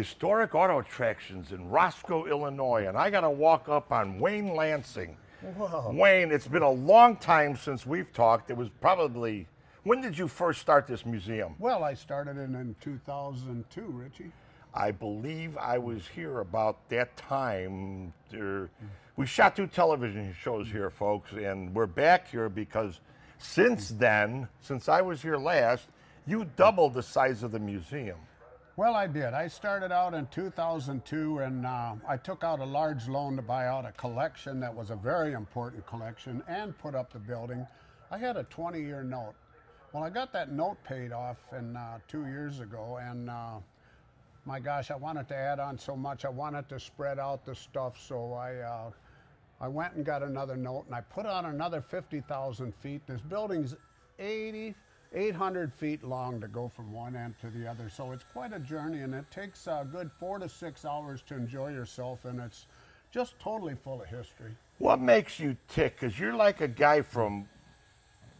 Historic Auto Attractions in Roscoe, Illinois, and I got to walk up on Wayne Lansing. Whoa. Wayne, it's been a long time since we've talked. It was probably, when did you first start this museum? Well, I started it in 2002, Richie. I believe I was here about that time. We shot 2 television shows here, folks, and we're back here because since then, since I was here last, you doubled the size of the museum. Well, I did. I started out in 2002, and I took out a large loan to buy out a collection that was a very important collection and put up the building. I had a 20-year note. Well, I got that note paid off 2 years ago, and my gosh, I wanted to add on so much. I wanted to spread out the stuff, so I went and got another note, and I put on another 50,000 feet. This building's 800 feet long to go from one end to the other, so it's quite a journey, and it takes a good 4 to 6 hours to enjoy yourself, and it's just totally full of history. What makes you tick? Because you're like a guy from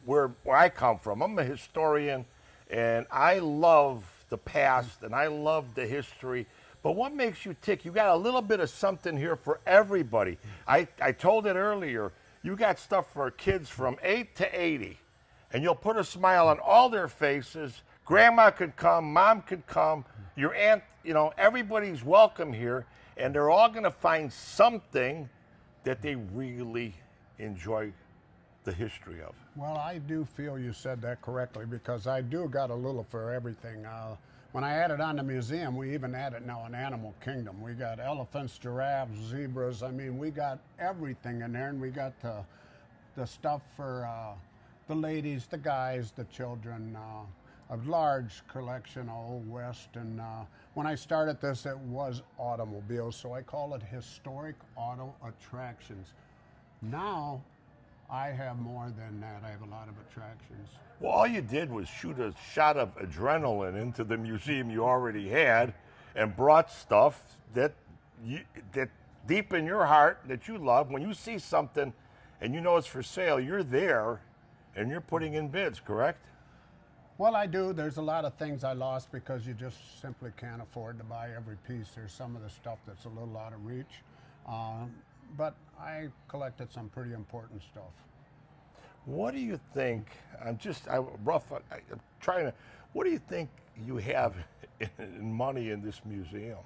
where I come from. I'm a historian, and I love the past, and I love the history. But what makes you tick? You got a little bit of something here for everybody. I told it earlier. You got stuff for kids from 8 to 80. And you'll put a smile on all their faces. Grandma could come, mom could come, your aunt, you know, everybody's welcome here, and they're all going to find something that they really enjoy the history of. Well, I do feel you said that correctly, because I do got a little for everything. When I added on the museum, we even added now an animal kingdom. We got elephants, giraffes, zebras. I mean, we got everything in there, and we got the stuff for the ladies, the guys, the children, a large collection of Old West. And when I started this, it was automobiles, so I call it Historic Auto Attractions. Now, I have more than that. I have a lot of attractions. Well, all you did was shoot a shot of adrenaline into the museum you already had and brought stuff that deep in your heart that you love. When you see something and you know it's for sale, you're there and you're putting in bids, correct? Well, I do. There's a lot of things I lost because you just simply can't afford to buy every piece. There's some of the stuff that's a little out of reach. But I collected some pretty important stuff. What do you think? What do you think you have in money in this museum?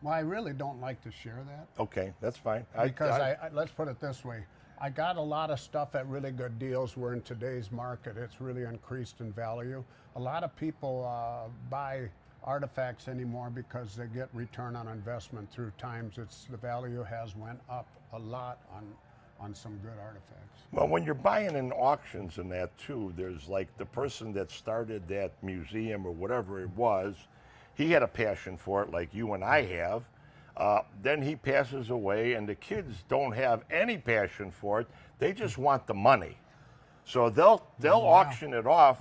Well, I really don't like to share that. Okay, that's fine. Because let's put it this way. I got a lot of stuff at really good deals where in today's market it's really increased in value. A lot of people buy artifacts anymore because they get return on investment through times. The value has went up a lot on some good artifacts. Well, when you're buying in auctions and that too, there's like the person that started that museum or whatever it was, he had a passion for it like you and I have. Then he passes away and the kids don't have any passion for it. They just want the money. So they'll auction it off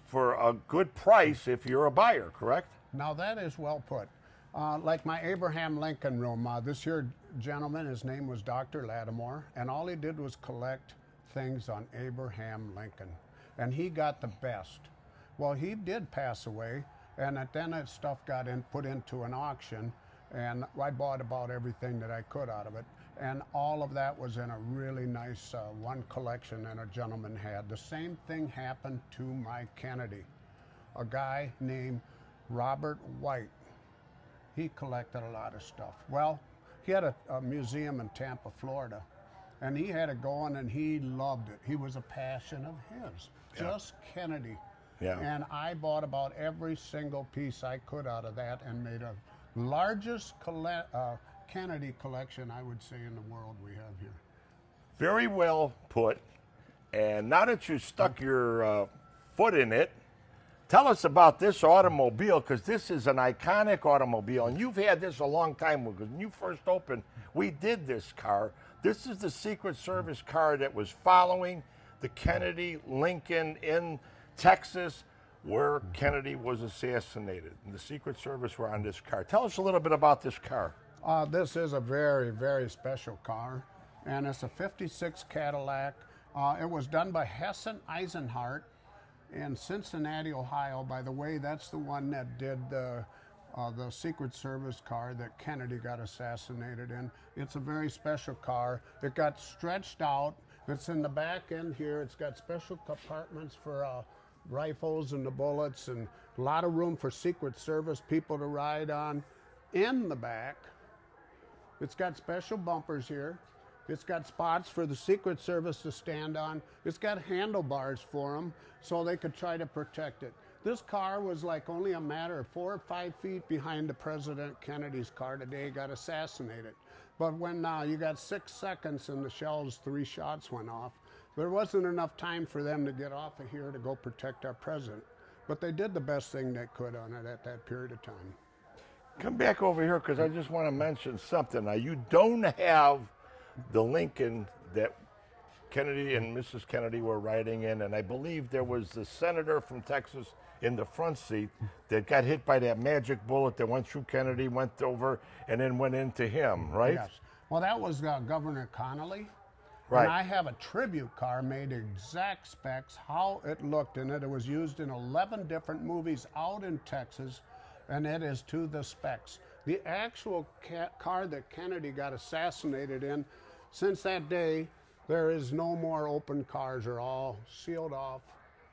for a good price if you're a buyer, correct? Now that is well put. Like my Abraham Lincoln room, this here gentleman, his name was Dr. Lattimore, and all he did was collect things on Abraham Lincoln, and he got the best. Well, he did pass away, and then that stuff got put into an auction, and I bought about everything that I could out of it, and all of that was in a really nice one collection that a gentleman had. The same thing happened to my Kennedy, a guy named Robert White. He collected a lot of stuff. Well, he had a museum in Tampa, Florida, and he had it going, and he loved it. He was a passion of his, just Kennedy. Yeah. And I bought about every single piece I could out of that and made a largest Kennedy collection, I would say, in the world we have here. Very well put. And now that you stuck your foot in it, tell us about this automobile, because this is an iconic automobile, and you've had this a long time ago. When you first opened, we did this car. This is the Secret Service car that was following the Kennedy Lincoln in Texas, where Kennedy was assassinated. And the Secret Service were on this car. Tell us a little bit about this car. This is a very, very special car, and it's a '56 Cadillac. It was done by Hessen Eisenhardt in Cincinnati, Ohio. By the way, that's the one that did the the Secret Service car that Kennedy got assassinated in. It's a very special car. It got stretched out. It's in the back end here. It's got special compartments for rifles and the bullets, and a lot of room for Secret Service people to ride on. In the back, it's got special bumpers here. It's got spots for the Secret Service to stand on. It's got handlebars for them so they could try to protect it. This car was like only a matter of 4 or 5 feet behind the President Kennedy's car today. He got assassinated. But when you got 6 seconds and the shells, 3 shots went off, there wasn't enough time for them to get off of here to go protect our president. But they did the best thing they could on it at that period of time. Come back over here because I just want to mention something. Now, you don't have the Lincoln that Kennedy and Mrs. Kennedy were riding in, and I believe there was the senator from Texas in the front seat that got hit by that magic bullet that went through Kennedy, went over, and then went into him, right? Yes. Well, that was Governor Connolly. Right. And I have a tribute car made exact specs, how it looked in it. It was used in 11 different movies out in Texas, and it is to the specs. The actual car that Kennedy got assassinated in, since that day, there is no more open cars. They're all sealed off,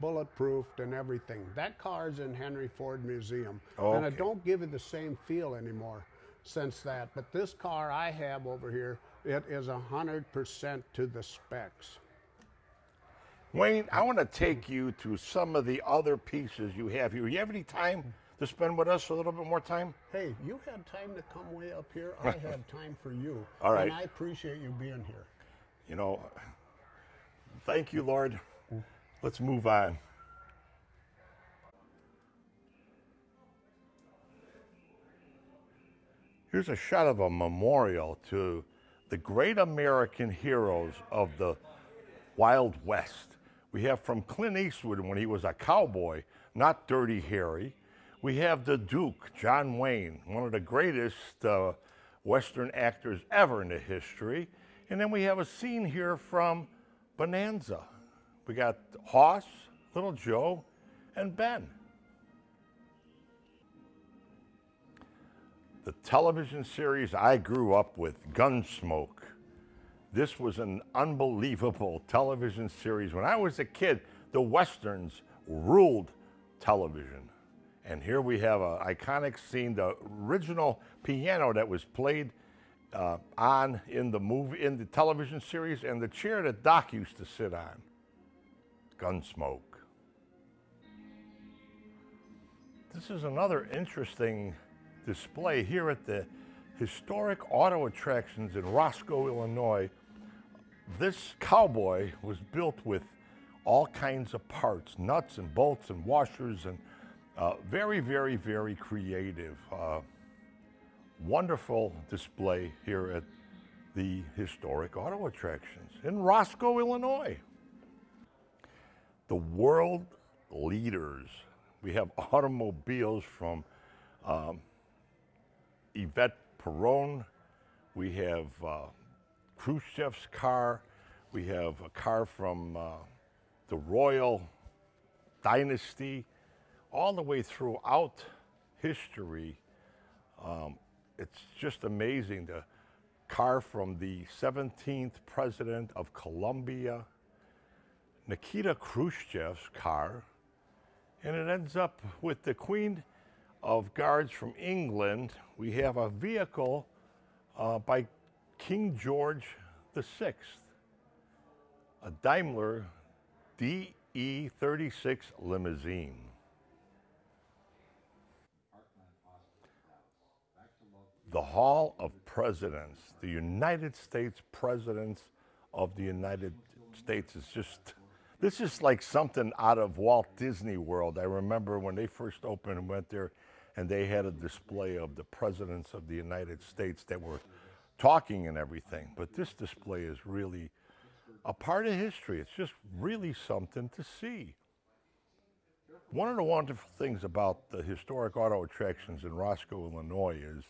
bulletproofed and everything. That car's in Henry Ford Museum. Okay. And it don't give you the same feel anymore since that. But this car I have over here, it is 100% to the specs. Wayne, I want to take you to some of the other pieces you have here. You have any time to spend with us a little bit more time? Hey, you had time to come way up here. I have time for you. All right. And I appreciate you being here. You know, thank you, Lord. Let's move on. Here's a shot of a memorial to the great American heroes of the Wild West. We have from Clint Eastwood when he was a cowboy, not Dirty Harry. We have the Duke, John Wayne, one of the greatest Western actors ever in the history. And then we have a scene here from Bonanza. We got Hoss, Little Joe, and Ben. The television series I grew up with, Gunsmoke. This was an unbelievable television series. When I was a kid, the Westerns ruled television. And here we have an iconic scene, the original piano that was played on in the television series, and the chair that Doc used to sit on. Gunsmoke. This is another interesting display here at the Historic Auto Attractions in Roscoe, Illinois. This cowboy was built with all kinds of parts, nuts and bolts and washers, and very, very, very creative. Wonderful display here at the Historic Auto Attractions in Roscoe, Illinois. The world leaders. We have automobiles from Yvette Perón. We have Khrushchev's car. We have a car from the Royal Dynasty. All the way throughout history, it's just amazing. The car from the 17th president of Colombia, Nikita Khrushchev's car, and it ends up with the Queen of Guards from England. We have a vehicle by King George VI, a Daimler DE36 limousine. The Hall of Presidents, the United States Presidents of the United States is just, this is like something out of Walt Disney World. I remember when they first opened and went there, and they had a display of the presidents of the United States that were talking and everything. But this display is really a part of history. It's just really something to see. One of the wonderful things about the Historic Auto Attractions in Roscoe, Illinois is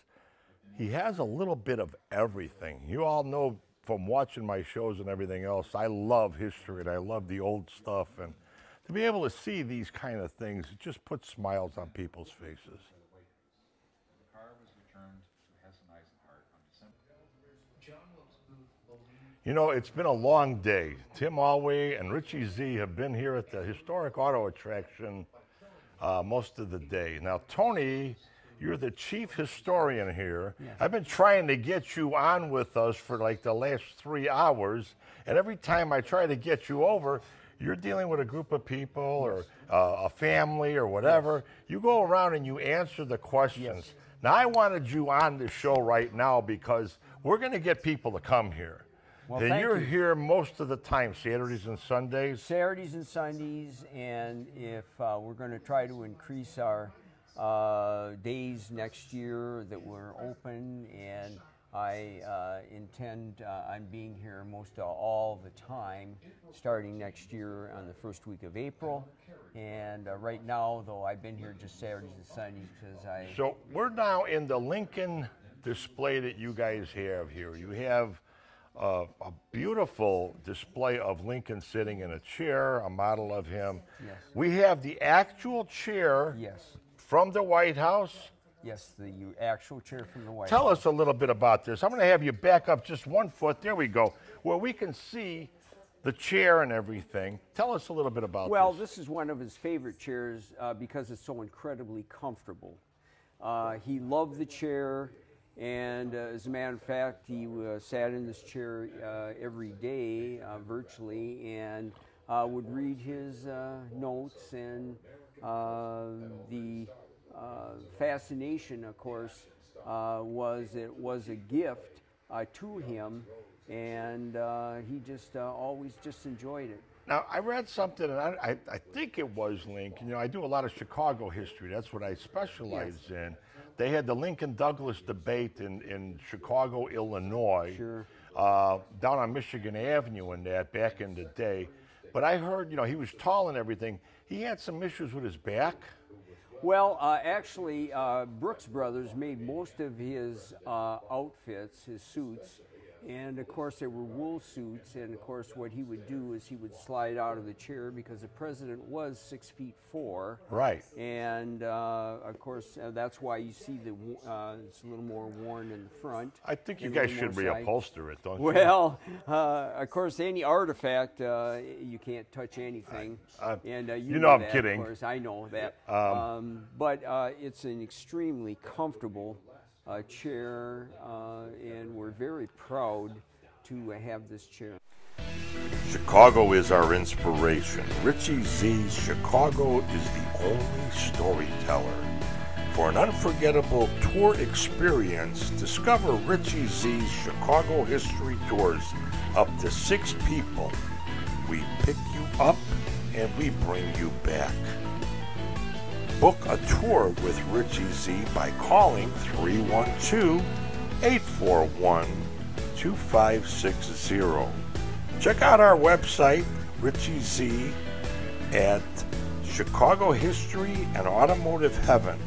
he has a little bit of everything. You all know from watching my shows and everything else, I love history and I love the old stuff. And to be able to see these kind of things, it just puts smiles on people's faces. You know, it's been a long day. Tim Alway and Richie Z have been here at the Historic Auto Attraction most of the day. Now, Tony, you're the chief historian here. Yes. I've been trying to get you on with us for like the last 3 hours, and every time I try to get you over, you're dealing with a group of people or a family or whatever. You go around and you answer the questions. Yes. Now, I wanted you on the show right now because we're going to get people to come here. Well, And thank you're you. here most of the time, Saturdays and Sundays. Saturdays and Sundays, and if we're going to try to increase our days next year that we're open, and I intend on being here most all the time, starting next year on the first week of April. And right now, though, I've been here just Saturdays and Sundays because I... So we're now in the Lincoln display that you guys have here. You have a beautiful display of Lincoln sitting in a chair, a model of him. Yes. We have the actual chair Yes, from the White House. yes, the actual chair from the White Tell House. us a little bit about this. I'm going to have you back up just 1 foot. There we go. Where we can see the chair and everything. Tell us a little bit about Well, this. this is one of his favorite chairs because it's so incredibly comfortable. He loved the chair, and as a matter of fact, he sat in this chair every day, virtually, and would read his notes. And the fascination, of course, was it was a gift to him, and he just always just enjoyed it. Now, I read something, and I think it was Lincoln. You know, I do a lot of Chicago history. That's what I specialize in. They had the Lincoln-Douglas debate in Chicago, Illinois, Sure. down on Michigan Avenue and that back in the day. But I heard, you know, he was tall and everything. He had some issues with his back. Well, actually, Brooks Brothers made most of his outfits, his suits, and of course they were wool suits. And of course, what he would do is he would slide out of the chair because the president was 6'4". Right. And of course, that's why you see the it's a little more worn in the front. I think you and a guys little should more side. reupholster it, don't you? Well, of course, any artifact, you can't touch anything. And you know I'm that, kidding. Of course, I know that. But it's an extremely comfortable chair, and we're very proud to have this chair. Chicago is our inspiration. Richie Z's Chicago is the only storyteller. For an unforgettable tour experience, discover Richie Z's Chicago History Tours up to 6 people. We pick you up and we bring you back. Book a tour with Richie Z by calling 312-841-2560. Check out our website, Richie Z, at Chicago History and Automotive Heaven,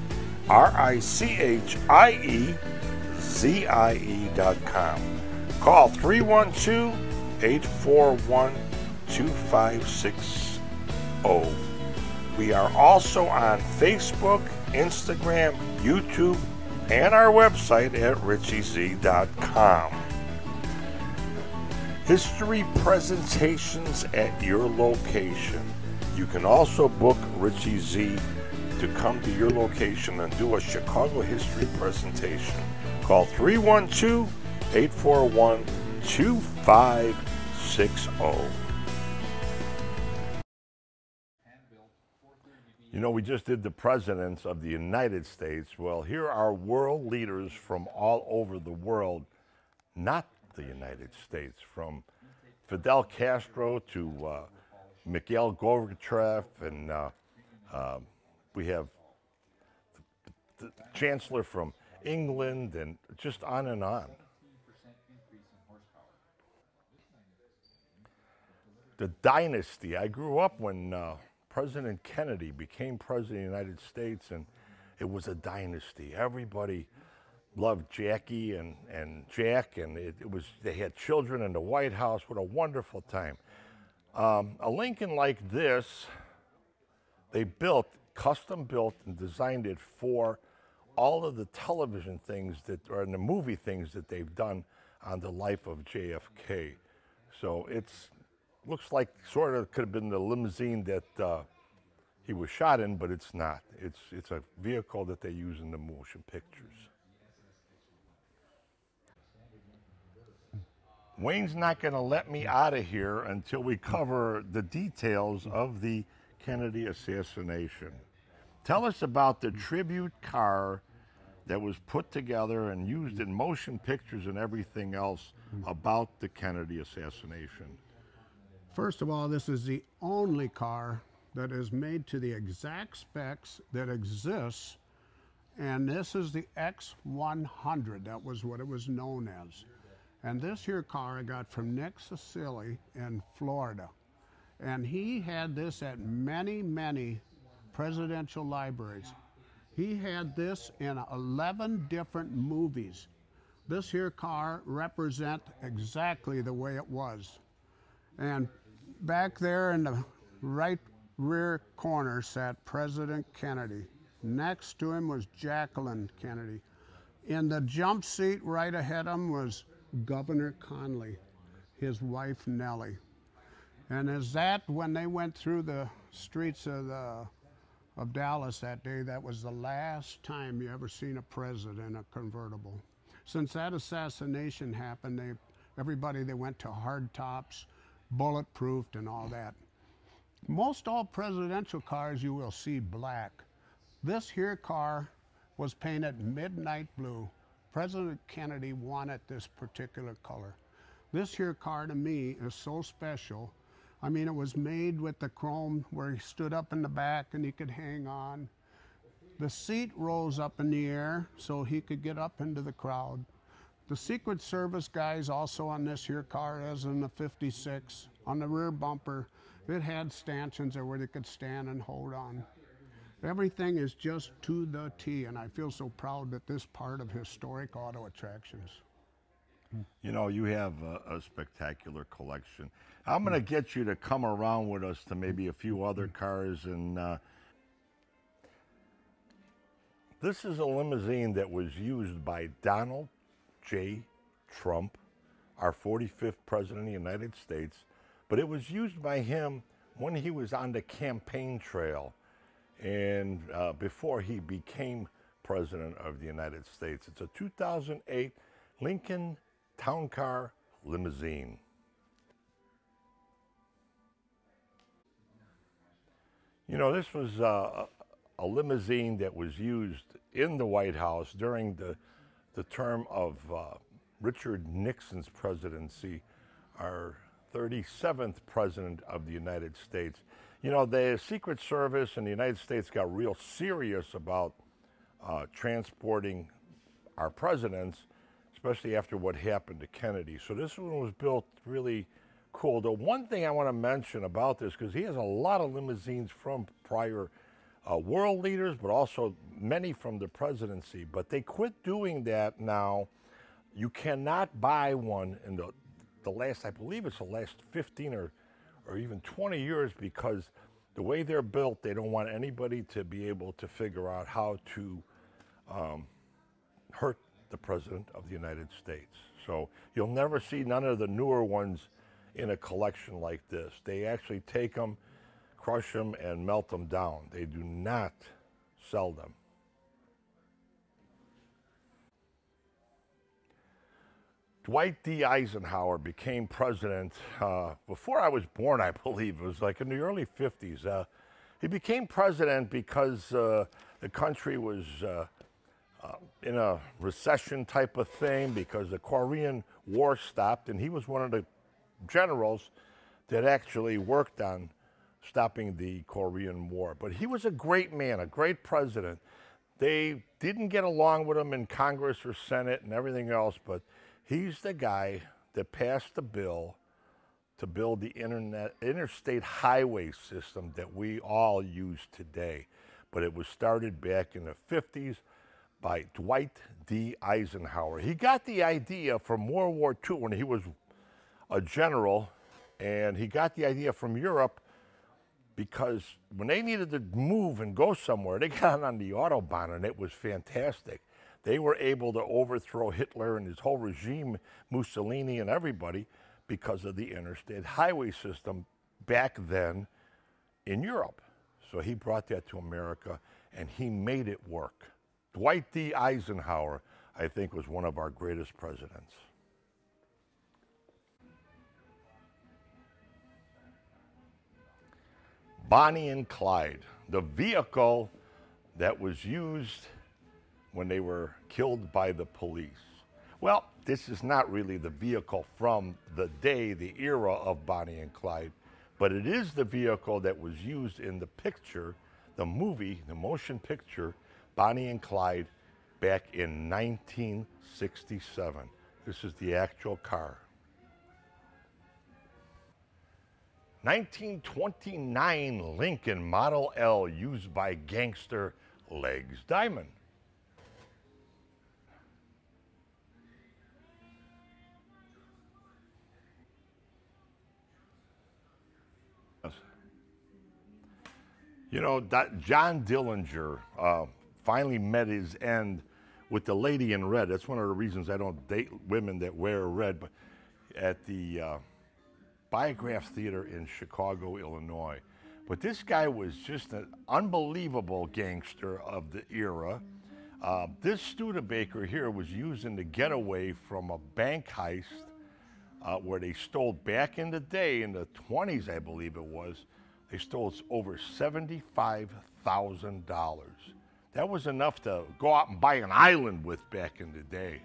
RICHIEZIE.com. Call 312-841-2560. We are also on Facebook, Instagram, YouTube, and our website at richiez.com. History presentations at your location. You can also book Richie Z to come to your location and do a Chicago history presentation. Call 312-841-2560. You know, we just did the presidents of the United States. Well, here are world leaders from all over the world, not the United States, from Fidel Castro to Mikhail Gorbachev, and we have the Chancellor from England, and just on and on. The dynasty. I grew up when President Kennedy became president of the United States, and it was a dynasty. Everybody loved Jackie and Jack, and they had children in the White House. What a wonderful time. A Lincoln like this, they built, custom built and designed it for all of the television things that, or the movie things that they've done on the life of JFK. So it's looks like sort of could have been the limousine that he was shot in, but it's not. It's a vehicle that they use in the motion pictures. Wayne's not going to let me out of here until we cover the details of the Kennedy assassination. Tell us about the tribute car that was put together and used in motion pictures and everything else about the Kennedy assassination. First of all, this is the only car that is made to the exact specs that exists, and this is the X100. That was what it was known as. And this here car I got from Nick Cicilli in Florida. And he had this at many, many presidential libraries. He had this in 11 different movies. This here car represents exactly the way it was. And back there in the right rear corner sat President Kennedy. Next to him was Jacqueline Kennedy. In the jump seat right ahead of him was Governor Conley, his wife Nellie. And when they went through the streets of Dallas that day, that was the last time you ever seen a president in a convertible. Since that assassination happened, everybody they went to hard tops, bulletproofed and all that. Most all presidential cars you will see black. This here car was painted midnight blue. President Kennedy wanted this particular color. This here car to me is so special. I mean, it was made with the chrome where he stood up in the back and he could hang on. The seat rose up in the air so he could get up into the crowd. The Secret Service guys also on this here car, as in the 56, on the rear bumper, it had stanchions there where they could stand and hold on. Everything is just to the T, and I feel so proud that this part of Historic Auto Attractions. You know, you have a spectacular collection. I'm going to get you to come around with us to maybe a few other cars. And this is a limousine that was used by Donald J. Trump, our 45th president of the United States. But it was used by him when he was on the campaign trail and before he became president of the United States. It's a 2008 Lincoln Town Car limousine. You know, this was a limousine that was used in the White House during the term of Richard Nixon's presidency, our 37th president of the United States. You know, the Secret Service in the United States got real serious about transporting our presidents, especially after what happened to Kennedy. So this one was built really cool. The one thing I want to mention about this, because he has a lot of limousines from prior world leaders, but also many from the presidency, but they quit doing that now. You cannot buy one in the last, I believe it's the last 15 or even 20 years, because the way they're built, they don't want anybody to be able to figure out how to hurt the President of the United States. So you'll never see none of the newer ones in a collection like this. They actually take them, crush them, and melt them down. They do not sell them. Dwight D. Eisenhower became president before I was born, I believe. It was like in the early 50s. He became president because the country was in a recession type of thing, because the Korean War stopped, and he was one of the generals that actually worked on stopping the Korean War. But he was a great man, a great president. They didn't get along with him in Congress or Senate and everything else, but he's the guy that passed the bill to build the interstate highway system that we all use today. But it was started back in the 50s by Dwight D. Eisenhower. He got the idea from World War II when he was a general, and he got the idea from Europe because when they needed to move and go somewhere, they got on the Autobahn, and it was fantastic. They were able to overthrow Hitler and his whole regime, Mussolini and everybody, because of the interstate highway system back then in Europe. So he brought that to America, and he made it work. Dwight D. Eisenhower, I think, was one of our greatest presidents. Bonnie and Clyde, the vehicle that was used when they were killed by the police. Well, this is not really the vehicle from the day, the era of Bonnie and Clyde, but it is the vehicle that was used in the picture, the movie, the motion picture, Bonnie and Clyde, back in 1967. This is the actual car. 1929 Lincoln Model L used by gangster Legs Diamond. You know, John Dillinger finally met his end with the lady in red. That's one of the reasons I don't date women that wear red. But at the Biograph Theater in Chicago, Illinois. But this guy was just an unbelievable gangster of the era. This Studebaker here was used in the getaway from a bank heist where they stole back in the day, in the 20s, I believe it was. They stole over $75,000. That was enough to go out and buy an island with back in the day.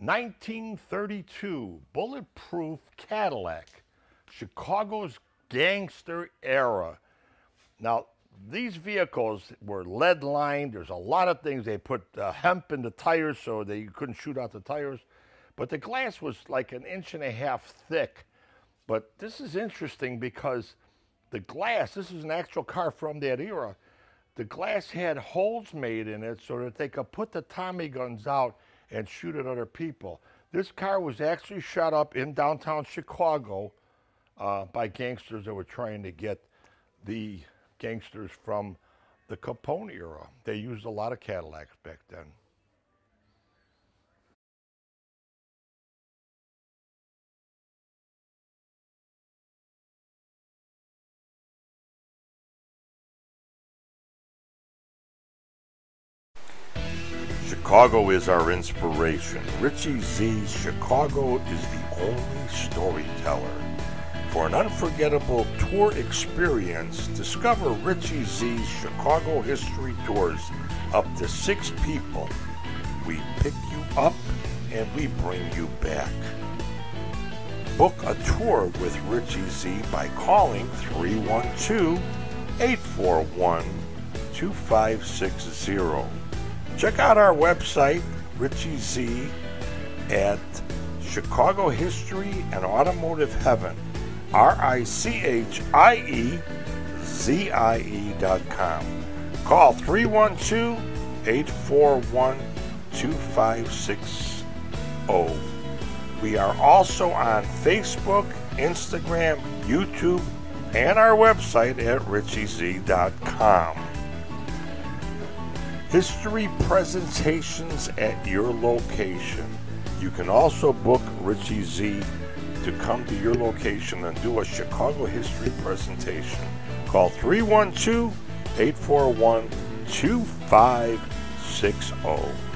(1932) bulletproof Cadillac, Chicago's gangster era. Now, these vehicles were lead lined. There's a lot of things. They put hemp in the tires so that you couldn't shoot out the tires. But the glass was like 1.5 inches thick. But this is interesting because the glass, this is an actual car from that era, the glass had holes made in it so that they could put the Tommy guns out and shoot at other people. This car was actually shot up in downtown Chicago by gangsters that were trying to get the gangsters from the Capone era. They used a lot of Cadillacs back then. Chicago is our inspiration. Richie Z's Chicago is the only storyteller. For an unforgettable tour experience, discover Richie Z's Chicago History Tours up to 6 people. We pick you up and we bring you back. Book a tour with Richie Z by calling 312-841-2560. Check out our website, Richie Z, at Chicago History and Automotive Heaven, RICHIEZIE.com. Call 312-841-2560. We are also on Facebook, Instagram, YouTube, and our website at RichieZ.com. History presentations at your location. You can also book Richie Z to come to your location and do a Chicago history presentation. Call 312-841-2560.